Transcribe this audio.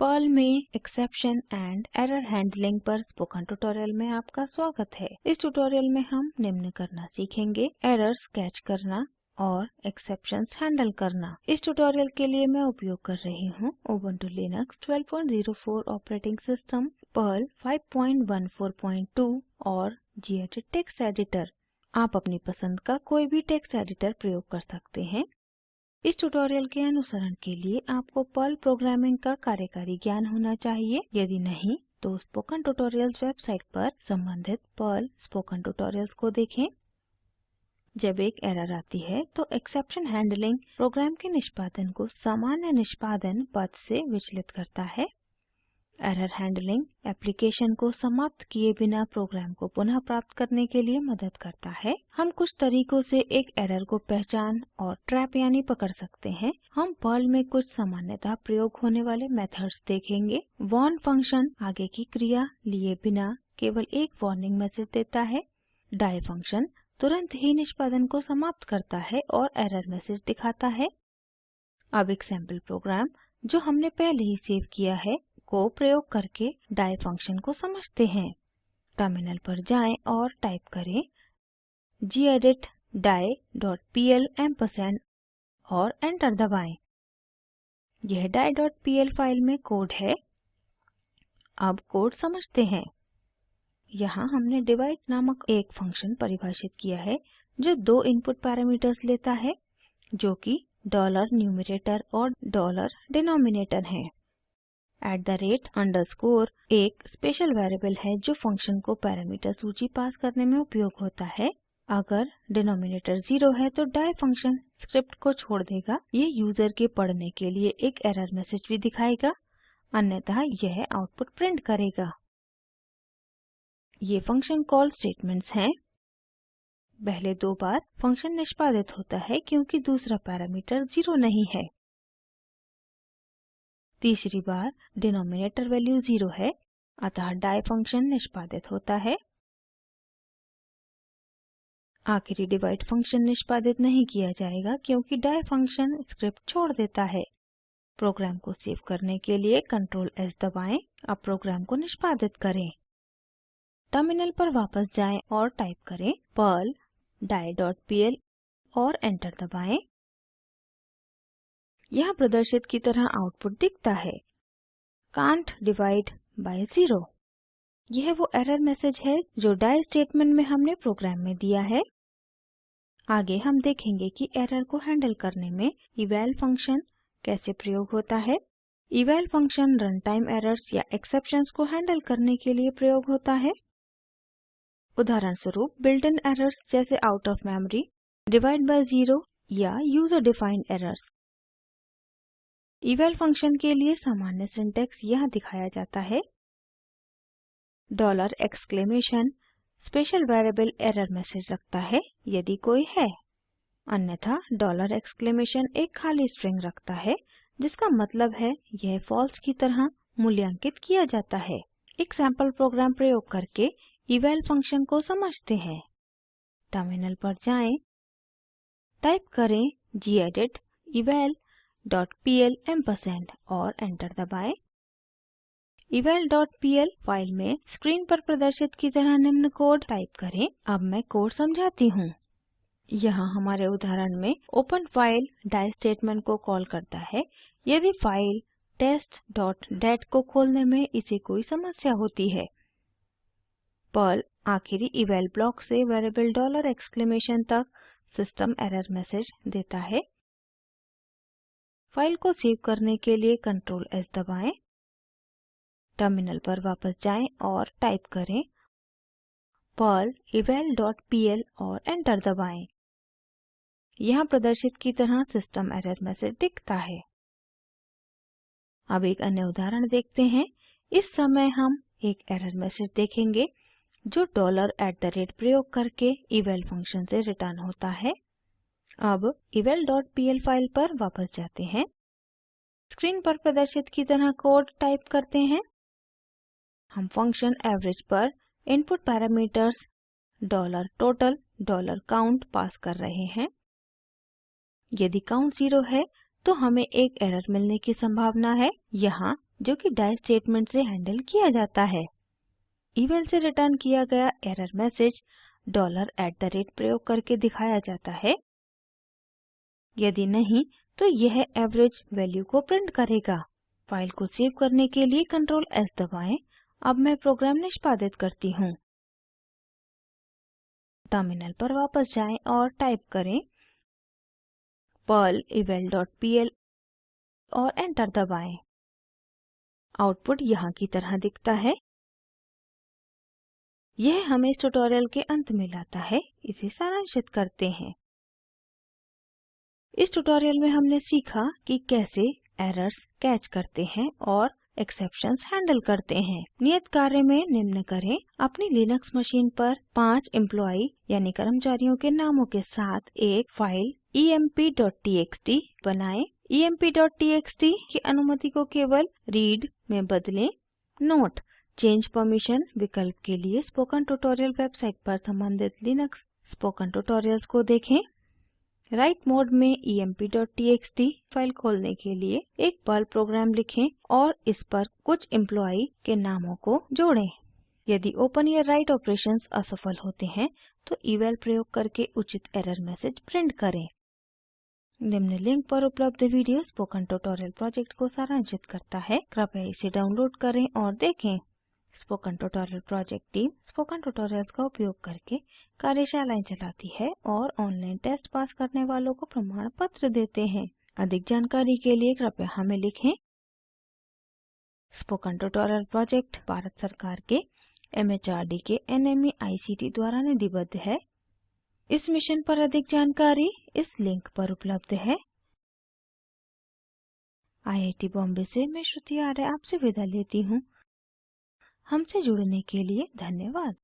Perl में exception and error handling पर spoken tutorial में आपका स्वागत है। इस ट्यूटोरियल में हम निम्न करना सीखेंगे: एरर्स कैच करना और एक्सेप्शंस हैंडल करना। इस ट्यूटोरियल के लिए मैं उपयोग कर रही हूँ Ubuntu Linux 1204 operating system, Perl 5142 और गेडिट टेक्स्ट एडिटर। आप अपनी पसंद का कोई भी टेक्स्ट एडिटर प्रयोग कर सकते हैं। इस ट्यूटोरियल के अनुसरण के लिए आपको पर्ल प्रोग्रामिंग का कार्यकारी ज्ञान होना चाहिए। यदि नहीं तो स्पोकन ट्यूटोरियल्स वेबसाइट पर संबंधित पर्ल स्पोकन ट्यूटोरियल्स को देखें। जब एक एरर आती है तो एक्सेप्शन हैंडलिंग प्रोग्राम के निष्पादन को सामान्य निष्पादन पथ से विचलित करता है। एरर हैंडलिंग एप्लीकेशन को समाप्त किए बिना प्रोग्राम को पुनः प्राप्त करने के लिए मदद करता है। हम कुछ तरीकों से एक एरर को पहचान और ट्रैप यानी पकड़ सकते हैं। हम पर्ल में कुछ सामान्यतः प्रयोग होने वाले मेथड्स देखेंगे। वार्न फंक्शन आगे की क्रिया लिए बिना केवल एक वार्निंग मैसेज देता है। डाई फंक्शन तुरंत ही निष्पादन को समाप्त करता है और एरर मैसेज दिखाता है। अब एक सैम्पल प्रोग्राम जो हमने पहले ही सेव किया है को प्रयोग करके डाई फंक्शन को समझते हैं। टर्मिनल पर जाएं और टाइप करें gedit die.pl एम्परसैंड और एंटर दबाएं। यह die.pl फाइल में कोड है। अब कोड समझते हैं। यहाँ हमने डिवाइड नामक एक फंक्शन परिभाषित किया है जो दो इनपुट पैरामीटर्स लेता है जो कि $न्यूमरेटर और $डिनोमिनेटर हैं। @_ एक स्पेशल वेरिएबल है जो फंक्शन को पैरामीटर सूची पास करने में उपयोग होता है। अगर डिनोमिनेटर 0 है तो डाई फंक्शन स्क्रिप्ट को छोड़ देगा। ये यूज़र के पढ़ने के लिए एक एरर मैसेज भी दिखाएगा, अन्यथा यह आउटपुट प्रिंट करेगा। ये फंक्शन कॉल स्टेटमेंट्स हैं। पहले दो बार फंक्शन निष्पादित होता है क्योंकि दूसरा पैरामीटर 0 नहीं है। तीसरी बार डिनोमिनेटर वैल्यू 0 है, अतः डाई फंक्शन निष्पादित होता है। आखिरी डिवाइड फंक्शन निष्पादित नहीं किया जाएगा क्योंकि डाई फंक्शन स्क्रिप्ट छोड़ देता है। प्रोग्राम को सेव करने के लिए Ctrl S दबाएं। अब प्रोग्राम को निष्पादित करें। टर्मिनल पर वापस जाएं और टाइप करें पर्ल die.pl और एंटर दबाएं। यहाँ प्रदर्शित की तरह आउटपुट दिखता है कांट डिवाइड बाय 0। यह वो एरर मैसेज है जो डाई स्टेटमेंट में हमने प्रोग्राम में दिया है। आगे हम देखेंगे कि एरर को हैंडल करने में eval फंक्शन कैसे प्रयोग होता है। eval function run time errors या एक्सेप्शंस को हैंडल करने के लिए प्रयोग होता है। उदाहरण स्वरूप बिल्ट इन एरर्स जैसे out of memory, divide by 0 या user defined errors. eval function के लिए सामान्य सिंटैक्स यहाँ दिखाया जाता है। $! स्पेशल वेरिएबल एरर मैसेज रखता है यदि कोई है, अन्यथा $! एक खाली स्ट्रिंग रखता है जिसका मतलब है यह फॉल्स की तरह मूल्यांकित किया जाता है। एक सैम्पल प्रोग्राम प्रयोग करके eval फंक्शन को समझते हैं। टर्मिनल पर जाएं, टाइप करें gedit eval.pl एम्परसैंड और एंटर दबाएं। eval.pl फाइल में स्क्रीन पर प्रदर्शित की तरह निम्न कोड टाइप करें। अब मैं कोड समझाती हूँ। यहाँ हमारे उदाहरण में ओपन फाइल डाई स्टेटमेंट को कॉल करता है यदि फाइल test.dat को खोलने में इसे कोई समस्या होती है। पर्ल आखिरी eval ब्लॉक से वेरिएबल $! तक सिस्टम एरर मैसेज देता है। फाइल को सेव करने के लिए Ctrl S दबाएं। टर्मिनल पर वापस जाएं और टाइप करें पर्ल eval.pl और एंटर दबाएं। यहाँ प्रदर्शित की तरह सिस्टम एरर मैसेज दिखता है। अब एक अन्य उदाहरण देखते हैं। इस समय हम एक एरर मैसेज देखेंगे जो $@ प्रयोग करके eval फंक्शन से रिटर्न होता है। अब eval.pl फाइल पर वापस जाते हैं। स्क्रीन पर प्रदर्शित की तरह कोड टाइप करते हैं। हम फंक्शन एवरेज पर इनपुट पैरामीटर्स $total, $count पास कर रहे हैं। यदि काउंट 0 है तो हमें एक एरर मिलने की संभावना है। यहाँ जो कि डाई स्टेटमेंट से हैंडल किया जाता है। इवल से रिटर्न किया गया एरर मैसेज $@ प्रयोग करके दिखाया जाता है। यदि नहीं तो यह एवरेज वैल्यू को प्रिंट करेगा। फाइल को सेव करने के लिए Ctrl S दबाएं। अब मैं प्रोग्राम निष्पादित करती हूँ। टर्मिनल पर वापस जाएं और टाइप करें पर्ल eval डॉट पीएल और एंटर दबाएं। आउटपुट यहाँ की तरह दिखता है। यह हमें इस ट्यूटोरियल के अंत में लाता है। इसे सारांशित करते हैं। इस ट्यूटोरियल में हमने सीखा कि कैसे एरर्स कैच करते हैं और एक्सेप्शंस हैंडल करते हैं। नियत कार्य में निम्न करें। अपनी लिनक्स मशीन पर 5 एम्प्लॉई यानी कर्मचारियों के नामों के साथ एक फाइल emp.txt बनाएं। emp.txt की अनुमति को केवल रीड में बदलें। नोट: चेंज परमिशन विकल्प के लिए स्पोकन ट्यूटोरियल वेबसाइट पर संबंधित लिनक्स स्पोकन ट्यूटोरियल्स को देखें। राइट मोड में emp.txt फाइल खोलने के लिए एक पर्ल प्रोग्राम लिखें और इस पर कुछ एम्प्लॉई के नामों को जोड़ें। यदि ओपन या राइट ऑपरेशंस असफल होते हैं तो eval प्रयोग करके उचित एरर मैसेज प्रिंट करें। निम्न लिंक पर उपलब्ध वीडियो स्पोकन ट्यूटोरियल प्रोजेक्ट को सारांशित करता है। कृपया इसे डाउनलोड करें और देखें। Spoken tutorial project team spoken tutorials का उपयोग करके कार्यशालाएं चलाती है और ऑनलाइन टेस्ट पास करने वालों को प्रमाण पत्र देते हैं। अधिक जानकारी के लिए कृपया हमें लिखें। स्पोकन ट्यूटोरियल प्रोजेक्ट भारत सरकार के MHRD के NMEICT द्वारा निधिबद्ध है। इस मिशन पर अधिक जानकारी इस लिंक पर उपलब्ध है। IIT बॉम्बे से मैं श्रुति आर्य आपसे विदा लेती हूँ। हमसे जुड़ने के लिए धन्यवाद।